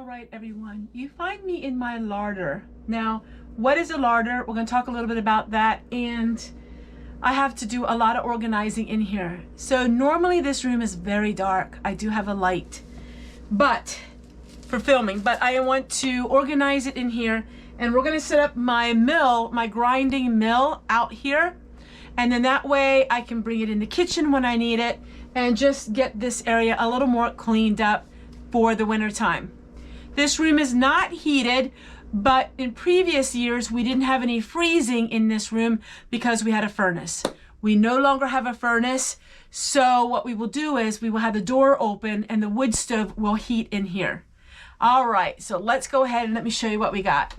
All right, everyone, you find me in my larder. Now, what is a larder? We're going to talk a little bit about that, and I have to do a lot of organizing in here. So normally this room is very dark. I do have a light, but for filming, but I want to organize it in here, and we're going to set up my mill, my grinding mill out here, and then that way I can bring it in the kitchen when I need it and just get this area a little more cleaned up for the winter time. This room is not heated, but in previous years we didn't have any freezing in this room because we had a furnace. We no longer have a furnace, so what we will do is we will have the door open and the wood stove will heat in here. All right, so let's go ahead and let me show you what we got.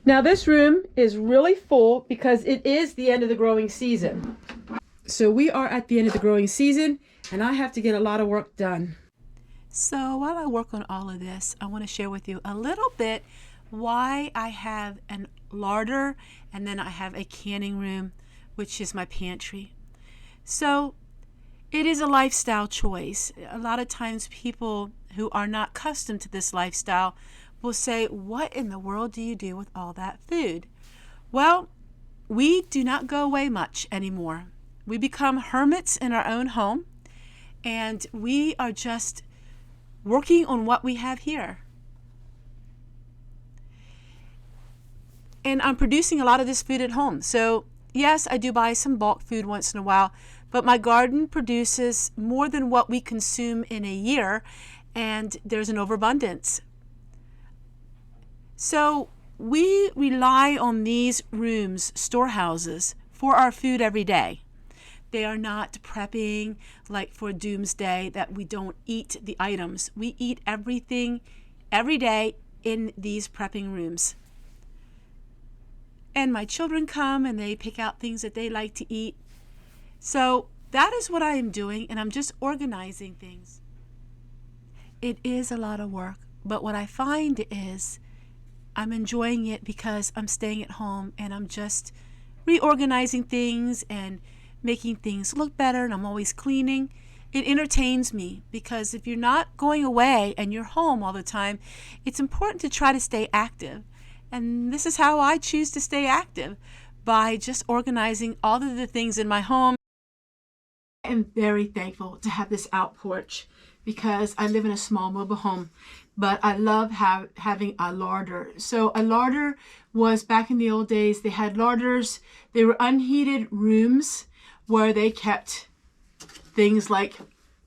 Now this room is really full because it is the end of the growing season. So we are at the end of the growing season and I have to get a lot of work done. So while I work on all of this, I want to share with you a little bit why I have a larder and then I have a canning room, which is my pantry. So it is a lifestyle choice. A lot of times people who are not accustomed to this lifestyle will say, what in the world do you do with all that food? Well, we do not go away much anymore. We become hermits in our own home, and we are just working on what we have here. And I'm producing a lot of this food at home. So yes, I do buy some bulk food once in a while, but my garden produces more than what we consume in a year, and there's an overabundance. So we rely on these rooms, storehouses, for our food every day. They are not prepping like for doomsday that we don't eat the items. We eat everything every day in these prepping rooms. And my children come and they pick out things that they like to eat. So that is what I am doing, and I'm just organizing things. It is a lot of work, but what I find is I'm enjoying it because I'm staying at home and I'm just reorganizing things and making things look better, and I'm always cleaning. It entertains me because if you're not going away and you're home all the time, it's important to try to stay active. And this is how I choose to stay active, by just organizing all of the things in my home. I am very thankful to have this out porch because I live in a small mobile home, but I love having a larder. So a larder was, back in the old days, they had larders. They were unheated rooms where they kept things like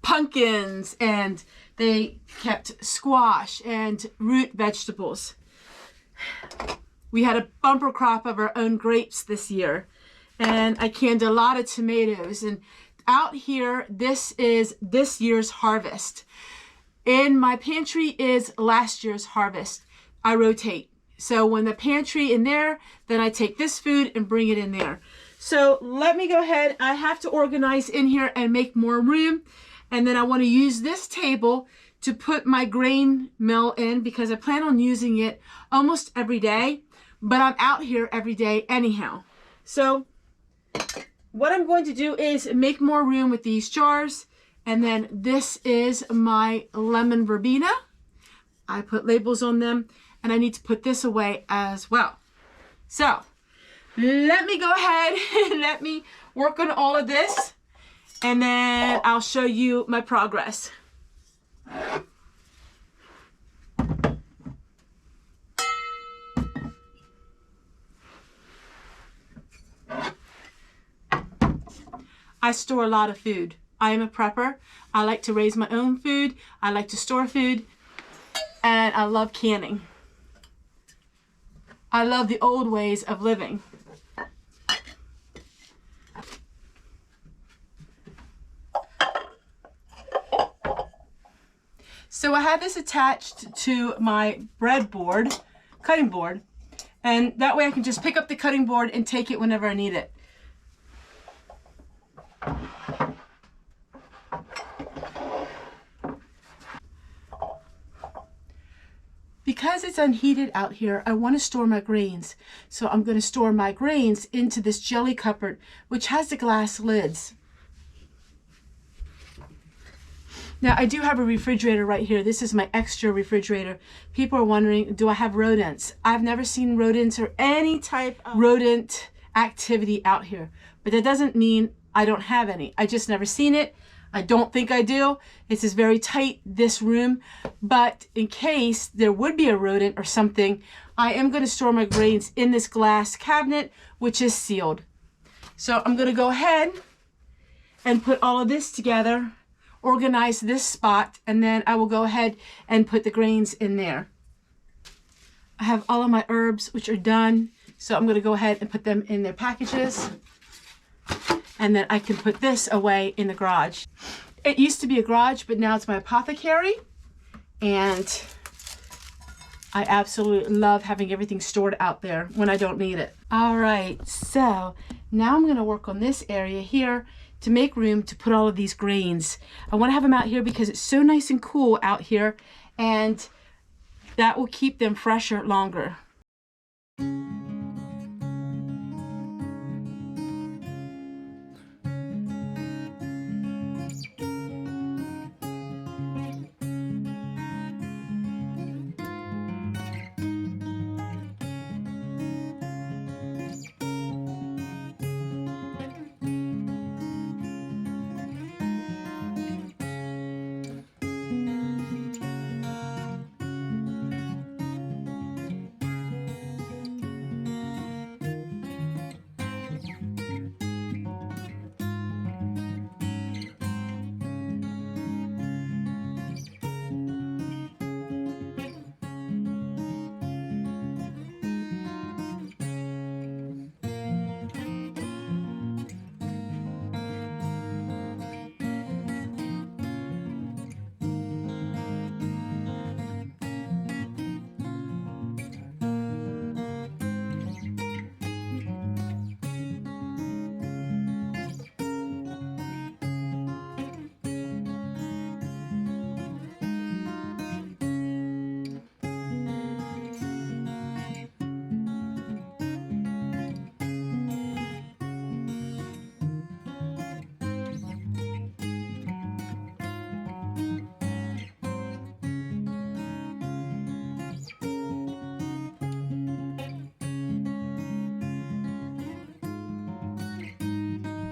pumpkins, and they kept squash and root vegetables. We had a bumper crop of our own grapes this year, and I canned a lot of tomatoes. And out here, this is this year's harvest. In my pantry is last year's harvest. I rotate. So when the pantry in there, then I take this food and bring it in there. So let me go ahead. I have to organize in here and make more room. And then I want to use this table to put my grain mill in because I plan on using it almost every day, but I'm out here every day anyhow. So what I'm going to do is make more room with these jars. And then this is my lemon verbena. I put labels on them, and I need to put this away as well. So let me go ahead and let me work on all of this, and then I'll show you my progress. I store a lot of food. I am a prepper. I like to raise my own food. I like to store food, and I love canning. I love the old ways of living. So I have this attached to my breadboard, cutting board, and that way I can just pick up the cutting board and take it whenever I need it. Because it's unheated out here, I want to store my grains. So I'm going to store my grains into this jelly cupboard, which has the glass lids. Now I do have a refrigerator right here. This is my extra refrigerator. People are wondering, do I have rodents? I've never seen rodents or any type of rodent activity out here. But that doesn't mean I don't have any. I just never seen it. I don't think I do. This is very tight, this room. But in case there would be a rodent or something, I am going to store my grains in this glass cabinet, which is sealed. So I'm going to go ahead and put all of this together, organize this spot, and then I will go ahead and put the grains in there. I have all of my herbs, which are done. So I'm going to go ahead and put them in their packages. And then I can put this away in the garage. It used to be a garage, but now it's my apothecary. And I absolutely love having everything stored out there when I don't need it. All right, so now I'm going to work on this area here to make room to put all of these grains. I want to have them out here because it's so nice and cool out here, and that will keep them fresher longer.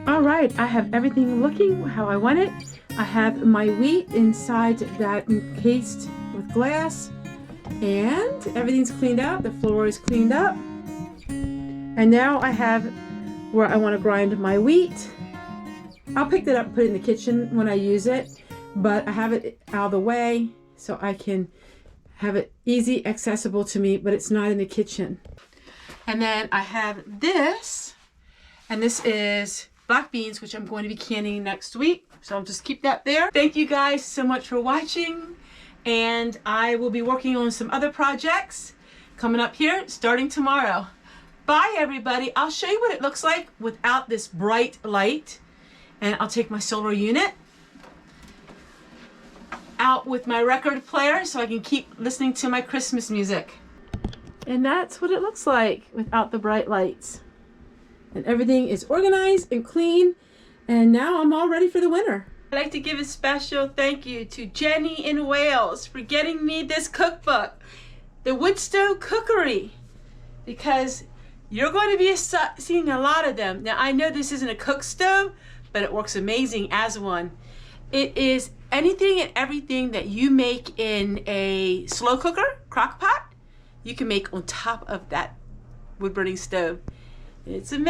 All right, I have everything looking how I want it. I have my wheat inside that encased with glass, and everything's cleaned up. The floor is cleaned up. And now I have where I want to grind my wheat. I'll pick that up and put it in the kitchen when I use it, but I have it out of the way so I can have it easy accessible to me, but it's not in the kitchen. And then I have this, and this is black beans, which I'm going to be canning next week. So I'll just keep that there. Thank you guys so much for watching. And I will be working on some other projects coming up here starting tomorrow. Bye everybody. I'll show you what it looks like without this bright light. And I'll take my solar unit out with my record player so I can keep listening to my Christmas music. And that's what it looks like without the bright lights. And everything is organized and clean, and now I'm all ready for the winter. I'd like to give a special thank you to Jenny in Wales for getting me this cookbook, the Wood Stove Cookery, because you're going to be seeing a lot of them. Now I know this isn't a cook stove, but it works amazing as one. It is anything and everything that you make in a slow cooker, crock pot, you can make on top of that wood burning stove. It's amazing.